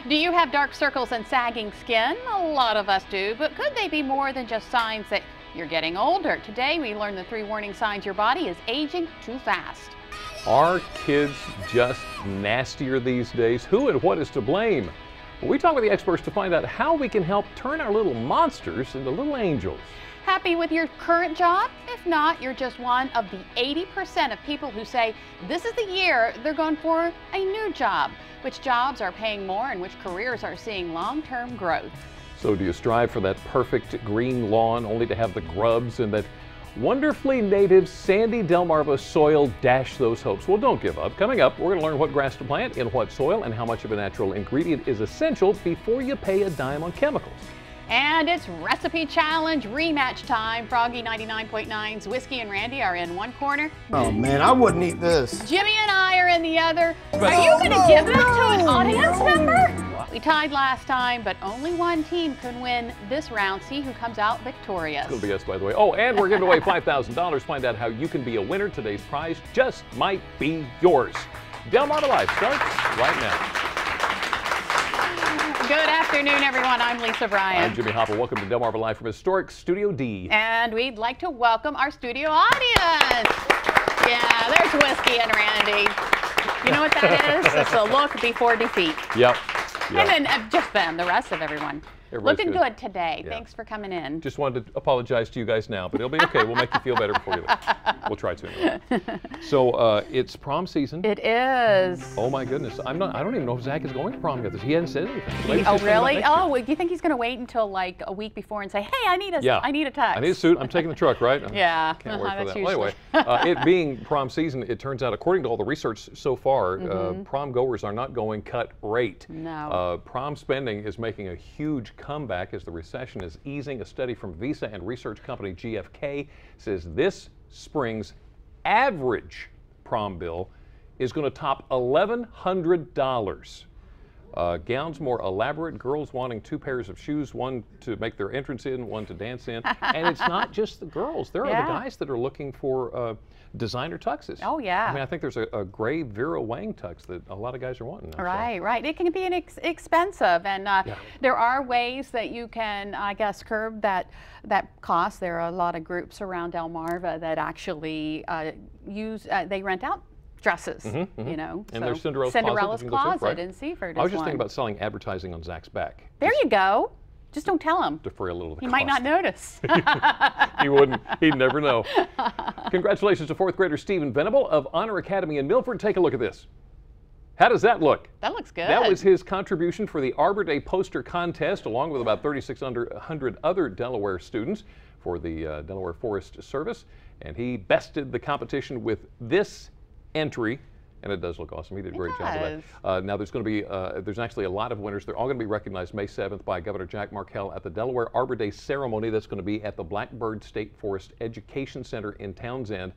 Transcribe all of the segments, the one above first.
Do you have dark circles and sagging skin? A lot of us do, but could they be more than just signs that you're getting older? Today we learn the 3 warning signs your body is aging too fast. Are kids just nastier these days? Who and what is to blame? Well, we talk with the experts to find out how we can help turn our little monsters into little angels. Happy with your current job? If not, you're just one of the 80% of people who say this is the year they're going for a new job. Which jobs are paying more and which careers are seeing long-term growth? So do you strive for that perfect green lawn only to have the grubs and that wonderfully native sandy Delmarva soil dash those hopes? Well, don't give up. Coming up, we're going to learn what grass to plant, in what soil, and how much of a natural ingredient is essential before you pay a dime on chemicals. And it's recipe challenge rematch time. Froggy 99.9's Whiskey and Randy are in one corner. Oh man, I wouldn't eat this. Jimmy and I are in the other. Are you going to give that to an audience member? We tied last time, but only one team can win this round. See who comes out victorious. It's going to be us, by the way. Oh, and we're giving away $5,000. Find out how you can be a winner. Today's prize just might be yours. Delmarva Live starts right now. Good afternoon, everyone. I'm Lisa Bryan. I'm Jimmy Hopper. Welcome to Delmarva Live from historic Studio D. And we'd like to welcome our studio audience. Yeah, there's Whiskey and Randy. You know what that is? It's a look before defeat. Yep. And then just them, the rest of everyone. Looking good today. Yeah. Thanks for coming in. Just wanted to apologize to you guys now, but it'll be okay. We'll make you feel better before you leave. We'll try to anyway. So it's prom season. It is. Oh my goodness. I don't even know if Zach is going to prom yet. He hasn't said anything. Oh really? Oh, do you think he's going to wait until like a week before and say, "Hey, I need a text. I need a suit. I'm taking the truck, right?" Yeah. Can't wait for that. Well, anyway, it being prom season, it turns out, according to all the research so far, prom goers are not going cut rate. No. Prom spending is making a huge comeback as the recession is easing. A study from Visa and research company GFK says this spring's average prom bill is going to top $1,100. Gowns more elaborate, girls wanting 2 pairs of shoes, one to make their entrance in, one to dance in. And it's not just the girls. There are the guys that are looking for designer tuxes. Oh, yeah. I mean, I think there's a gray Vera Wang tux that a lot of guys are wanting now. Right, right. It can be expensive, and there are ways that you can, I guess, curb that cost. There are a lot of groups around Delmarva that actually they rent out dresses, you know. And so there's Cinderella's Closet right? in Seaford. I was just thinking about selling advertising on Zach's back. There you go. Just don't tell him. Defer a little of the He might not notice. He wouldn't. He'd never know. Congratulations to 4th grader Stephen Venable of Honor Academy in Milford. Take a look at this. How does that look? That looks good. That was his contribution for the Arbor Day poster contest, along with about 3,600 other Delaware students for the Delaware Forest Service. And he bested the competition with this entry. And it does look awesome. He did a great job of that. Now there's going to be, there's actually a lot of winners. They're all going to be recognized May 7th by Governor Jack Markell at the Delaware Arbor Day ceremony. That's going to be at the Blackbird State Forest Education Center in Townsend.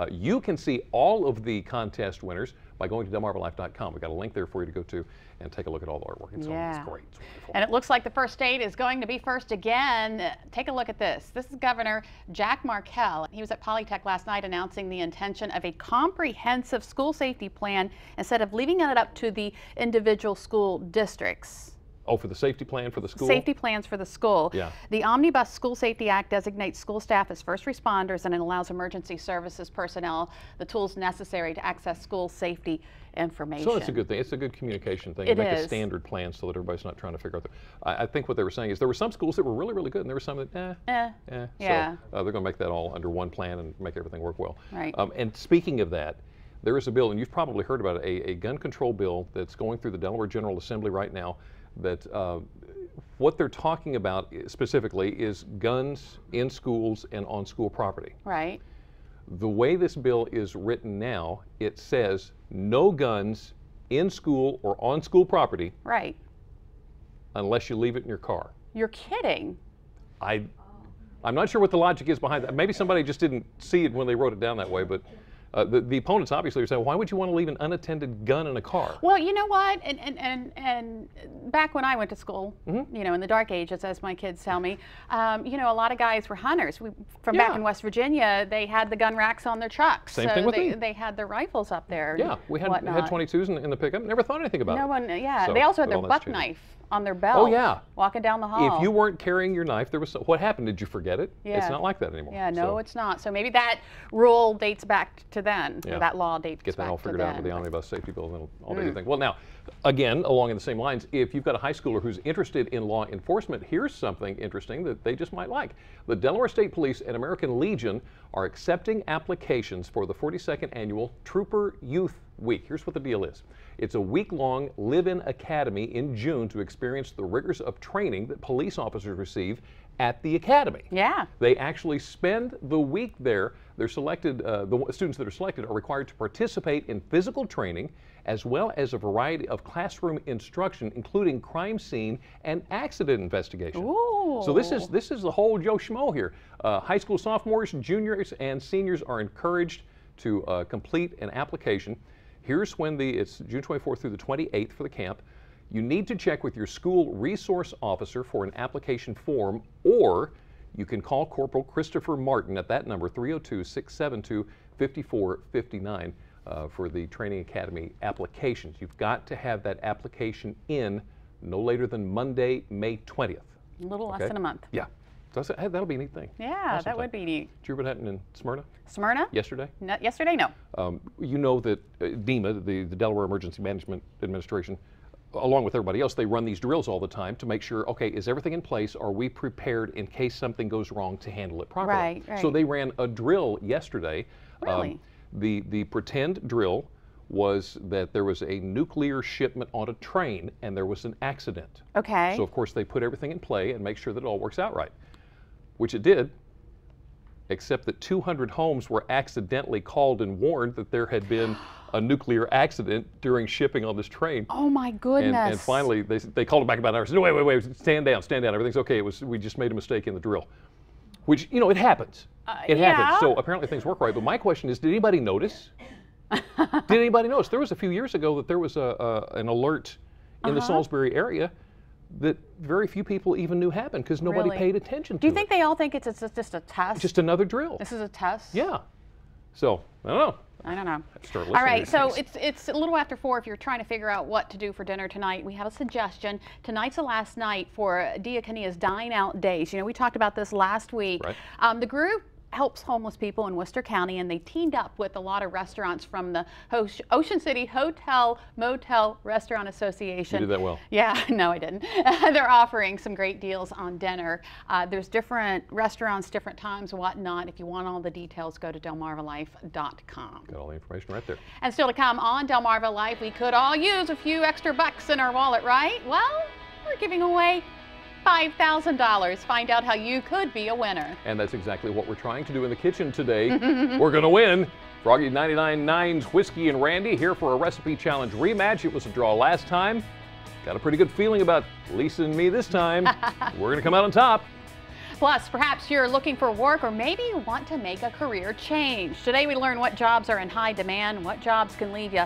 You can see all of the contest winners by going to delmarvalife.com. We've got a link there for you to go to and take a look at all the artwork. It's great. It's wonderful. And it looks like the first state is going to be first again. Take a look at this. This is Governor Jack Markell. He was at Polytech last night announcing the intention of a comprehensive school safety plan instead of leaving it up to the individual school districts. Oh, for the safety plan for the school? Safety plans for the school. Yeah. The Omnibus School Safety Act designates school staff as first responders, and it allows emergency services personnel the tools necessary to access school safety information. So that's a good thing. It's a good communication thing. It Make is. a standard plan so that everybody's not trying to figure out. I think what they were saying is there were some schools that were really, really good, and there were some that, Yeah. So they're going to make that all under one plan and make everything work well. Right. And speaking of that, there is a bill, and you've probably heard about it, a gun control bill that's going through the Delaware General Assembly right now that what they're talking about specifically is guns in schools and on school property. Right. The way this bill is written now, it says no guns in school or on school property. Right. Unless you leave it in your car. You're kidding. I'm not sure what the logic is behind that. Maybe somebody just didn't see it when they wrote it down that way, but The opponents obviously are saying, why would you want to leave an unattended gun in a car? Well, you know what? And back when I went to school, you know, in the dark ages, as my kids tell me, you know, a lot of guys were hunters. From back in West Virginia, they had the gun racks on their trucks. Same thing with me. They had their rifles up there. Yeah, we had 22s in the pickup. Never thought anything about it. No one, yeah. So, they also had but their all that's buck changing. knife on their belt. Oh yeah. Walking down the hall. If you weren't carrying your knife, there was what happened? Did you forget it? Yeah. It's not like that anymore. Yeah, no, So, it's not. So maybe that rule dates back to then. Yeah. Or that law dates back to then. Get that all figured out with the omnibus safety bill, and then all do your thing. Well, now, again, along in the same lines, if you've got a high schooler who's interested in law enforcement, here's something interesting that they just might like. The Delaware State Police and American Legion are accepting applications for the 42nd annual Trooper Youth Week. Here's what the deal is. It's a week-long live-in academy in June to experience the rigors of training that police officers receive at the academy. Yeah. They actually spend the week there. They're selected, the students that are selected are required to participate in physical training as well as a variety of classroom instruction, including crime scene and accident investigation. Ooh. So this is the whole Joe Schmo here. High school sophomores, juniors, and seniors are encouraged to complete an application. Here's when it's June 24th through the 28th for the camp. You need to check with your school resource officer for an application form, or you can call Corporal Christopher Martin at that number, 302-672-5459, for the Training Academy applications. You've got to have that application in no later than Monday, May 20th. A little less than a month. Yeah. So hey, that'll be a neat thing. Yeah, that would be neat. Did you hear what happened in Smyrna? Smyrna? Yesterday? No, yesterday, no. You know that DEMA, the Delaware Emergency Management Administration, along with everybody else, they run these drills all the time to make sure, okay, is everything in place? Are we prepared in case something goes wrong to handle it properly? Right, right. So they ran a drill yesterday. Really? The pretend drill was that there was a nuclear shipment on a train and there was an accident. Okay. So of course they put everything in play and make sure that it all works out right, which it did, except that 200 homes were accidentally called and warned that there had been a nuclear accident during shipping on this train. Oh my goodness. And finally they called it back about an hour and said, no, wait, stand down, everything's okay. We just made a mistake in the drill. Which, you know, it happens. It happens. So apparently things work right. But my question is, did anybody notice? Did anybody notice? There was a few years ago that there was an alert in the Salisbury area that very few people even knew happened because nobody paid attention to it. Do you think they all think it's just a test? Just another drill. This is a test? Yeah. So, I don't know. I don't know. Start All right, listening. so it's a little after 4 if you're trying to figure out what to do for dinner tonight. We have a suggestion. Tonight's the last night for Diakonias Dine Out Days. You know, we talked about this last week. Right. The group helps homeless people in Worcester County, and they teamed up with a lot of restaurants from the Ocean City Hotel Motel Restaurant Association. You did that well. Yeah, no, I didn't. They're offering some great deals on dinner. There's different restaurants, different times, whatnot. If you want all the details, go to delmarvalife.com. Got all the information right there. And still to come on Delmarva Life, we could all use a few extra bucks in our wallet, right? Well, we're giving away $5,000. Find out how you could be a winner. And that's exactly what we're trying to do in the kitchen today. We're going to win. Froggy 99.9's Whiskey and Randy here for a recipe challenge rematch. It was a draw last time. Got a pretty good feeling about Lisa and me this time. We're going to come out on top. Plus, perhaps you're looking for work or maybe you want to make a career change. Today we learn what jobs are in high demand, what jobs can leave you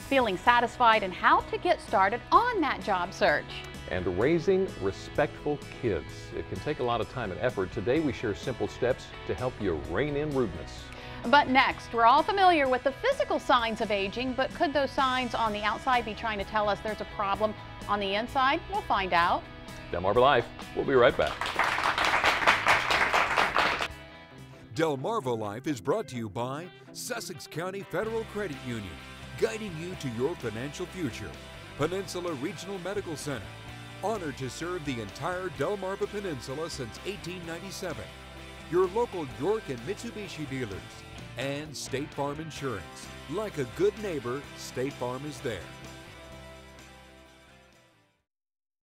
feeling satisfied, and how to get started on that job search. And raising respectful kids. It can take a lot of time and effort. Today we share simple steps to help you rein in rudeness. But next, we're all familiar with the physical signs of aging, but could those signs on the outside be trying to tell us there's a problem on the inside? We'll find out. Delmarva Life. We'll be right back. Delmarva Life is brought to you by Sussex County Federal Credit Union, guiding you to your financial future. Peninsula Regional Medical Center, honored to serve the entire Delmarva Peninsula since 1897. Your local York and Mitsubishi dealers. And State Farm Insurance. Like a good neighbor, State Farm is there.